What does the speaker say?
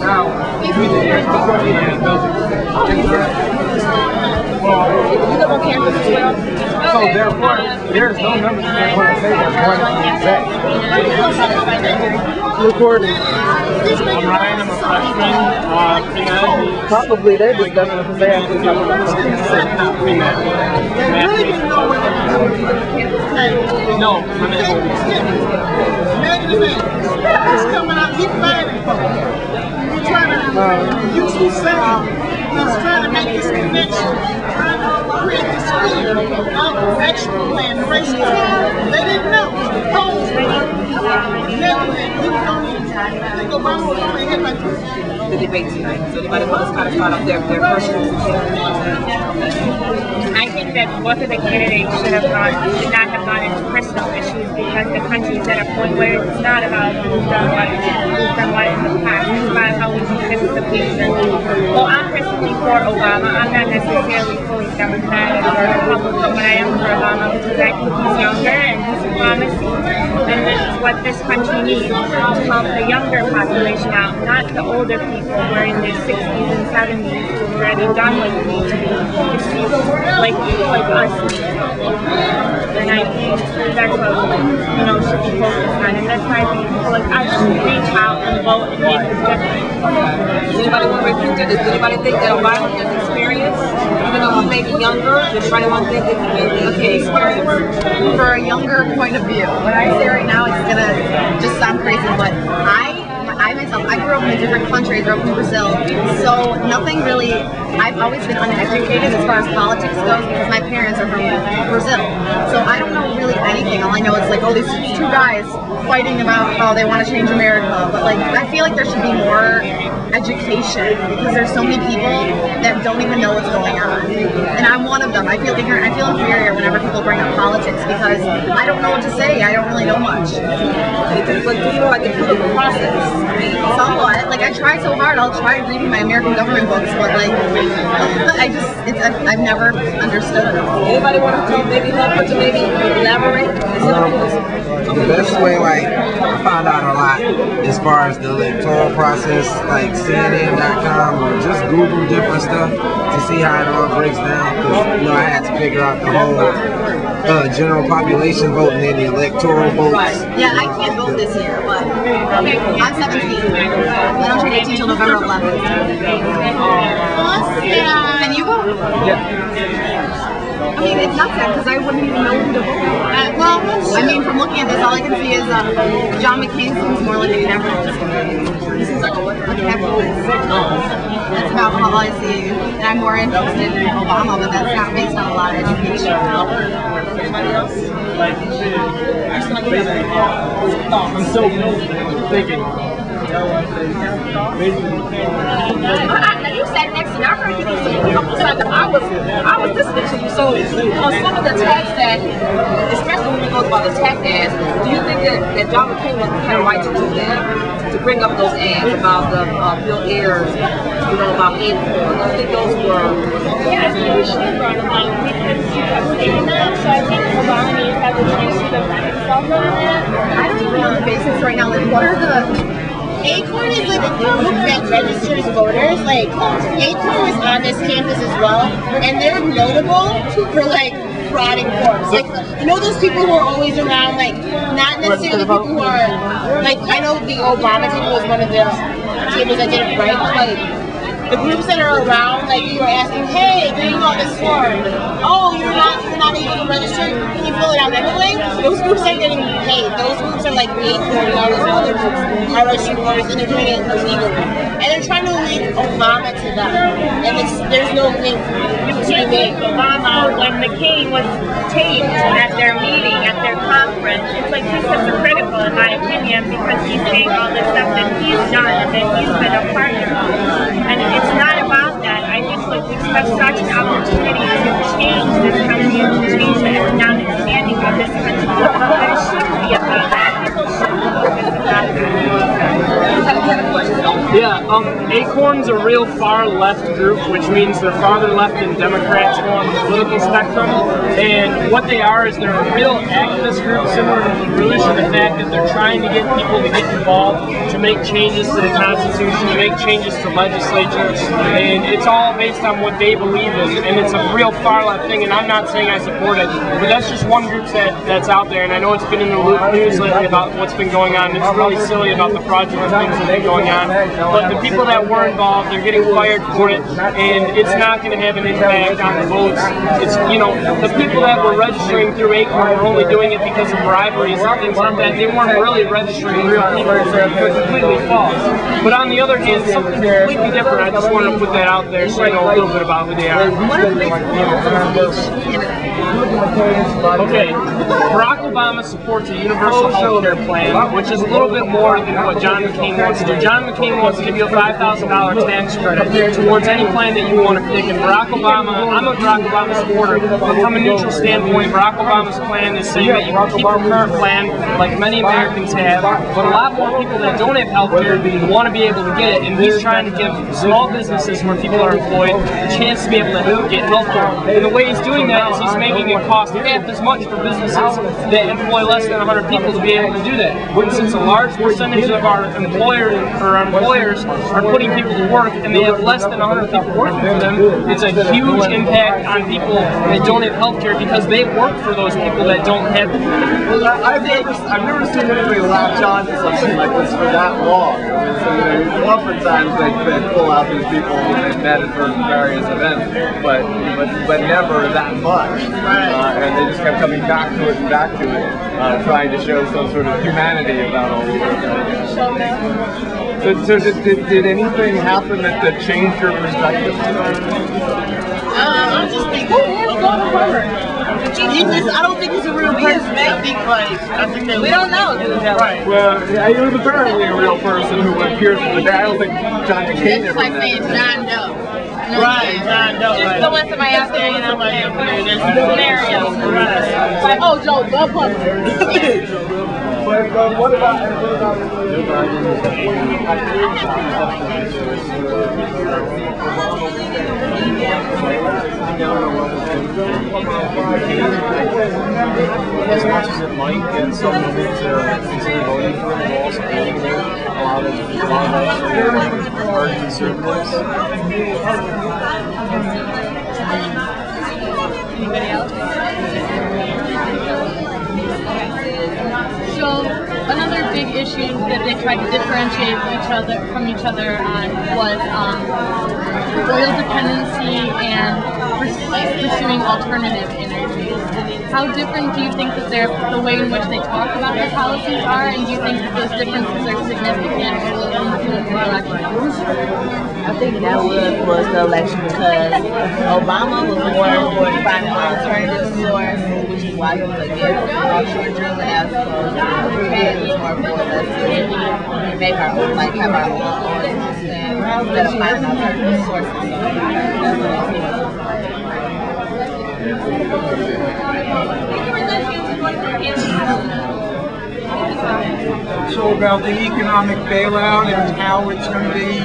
Now, You live on campus as well? so therefore, there's no numbers that want to say that one is exact. Recording. I'm Ryan, I'm a freshman. Probably they're just done because they actually talk about No, I'm in He's coming out, he's fighting for it. He's trying to use his saying. He's trying to make this connection, trying to create this fear of sexual plan, racial plan. They didn't know. The debate tonight. So anybody wants to kind of start off their questions? I think that both of the candidates should not have gone into personal issues because the country's at a point where it's not about who's done what in the past. It's about how we can fix the future. Well, I'm personally for Obama. I'm not necessarily fully Democratic or Republican, but I am for Obama because I think he's younger and he's promising. And that's what this country needs, to help the younger population out, not the older people who are in their 60s and 70s who are already done with the need to be like people like us. And I think that's what should be focused on. And that's why I think people like us should reach out and vote and make the difference. Does anybody want to repeat it? Does anybody think that Obama has experience? Even though he may be younger, does anyone think that he may be experience? For a younger point of view, what I say right now is gonna just sound crazy, but I myself, I grew up in a different country. I grew up in Brazil, so nothing really. I've always been uneducated as far as politics goes because my parents are from Brazil, so I don't know really anything. All I know is like, oh, these two guys fighting about how they want to change America, but like I feel like there should be more education because there's so many people that don't even know what's going on, and I'm one of them. I feel ignorant. I feel inferior whenever people bring up politics because I don't know what to say. I don't really know much. But do you know like the political process? Somewhat. Like I try so hard. I'll try reading my American government books, but like I've never understood it all. Anybody want to maybe help or to maybe elaborate? The best way, like, I found out a lot as far as the electoral process, like CNN.com or just Google different stuff to see how it all breaks down. Because I had to figure out the whole general population vote and then the electoral votes. Yeah, I can't vote this year, but I'm 17. I don't turn 18 until November 11th. Can you vote? I mean, it's not sad because I wouldn't even know who to vote for. Well, I mean, from looking at this, all I can see is John McCain seems more like a capitalist. He seems like a capitalist. That's about how I see it. And I'm more interested in Obama, but that's not based on a lot of education. Anybody else? I'm still thinking. You sat next to me. I heard you say almost like I was listening to you. So some of the tax that, especially when we talk about the tax ads, do you think that John McCain had a right to do that? To bring up those ads about the Bill Ayers, about aid for? Do you think those were? Yes, we should have brought them up because he kept saying that. So I think Obama needs to have the chance to defend himself on that. I don't even know the basics right now. Like, what are the... Acorn is like a group that registers voters. Like Acorn was on this campus as well, and they're notable for like frauding forms. Like those people who are always around, like not necessarily people who are like I know the Obama table was one of the tables that did it right, but like the groups that are around, like you are asking, hey, do you want this form? Oh, you're not able to register. Can you fill it out anyway? Those groups aren't getting paid. Those groups are like Acorn and all those other groups are registering voters, and they're doing it illegally. And they're trying to link Obama to them, and there's no link You can't take Obama when McCain was taped at their meeting, at their conference. It's like he's hypocritical in my opinion because he's saying all this stuff that he's done and that he's been a partner of. And it's not about that. I think we have such an opportunity to change this country and to change the economic standing of this country. But it shouldn't be about that. People shouldn't focus about that. I had a question. Yeah, Acorn's a real far left group, which means they're farther left than Democrats on the political spectrum. And what they are is they're a real activist group, similar to the Rouge, in the fact that they're trying to get people to get involved, to make changes to the Constitution, to make changes to legislatures, and it's all based on what they believe in. And it's a real far left thing, and I'm not saying I support it, but that's just one group that's out there. And I know it's been in the news lately about what's been going on. It's really silly about the fraudulent things that have been going on. But the people that were involved, they're getting fired for it, and it's not going to have an impact on the votes. It's, you know, the people that were registering through Acorn were only doing it because of briberies and things like that. They weren't really registering real people, so it was completely false. But on the other hand, something completely different. I just wanted to put that out there so you know a little bit about who they are. Okay, Barack Obama supports a universal health care plan, which is a little bit more than what John McCain wants to do. John McCain wants to give you a $5,000 tax credit towards any plan that you want to pick. And Barack Obama, I'm a Barack Obama supporter, but from a neutral standpoint, Barack Obama's plan is saying that you can keep your current plan like many Americans have, but a lot more people that don't have health care want to be able to get it. And he's trying to give small businesses where people are employed a chance to be able to get health care. And the way he's doing that is he's making it cost half as much for businesses that employ less than 100 people to be able to do that. Since a large percentage of our employers are putting people to work and they have less than 100 people working for them, it's a huge impact on people that don't have health care because they work for those people that don't have it. Well, I've never seen anybody latch on to something like this for that long. I mean, oftentimes they pull out these people and they've met for various events, but never that much. And they just kept coming back to it and back to it, trying to show some sort of humanity about all these things. So did anything happen that changed your perspective? I'm just thinking, I don't think he's a real person. I think that we don't know. Right. Well, he was apparently a real person who appears to the day. I don't think John McCain ever met him. John Doe. Right, John Doe. Just go into my after, you know, scenarios. Like, oh, Joe, the puppet. But what about as much as it might get some women to consider voting for him, also alienating a lot of hard conservatives. Anybody else? So another big issue that they tried to differentiate from each other on was oil dependency and pursuing alternative energies. How different do you think that the way in which they talk about their policies are, and do you think that those differences are significant or will influence the election? I think that would influence the election because Obama was more for finding an alternative source, which is why he was against offshore drilling as opposed to create more for let's make our own, like have our own oil instead of finding alternative sources. That's what I think. So about the economic bailout and how it's going to be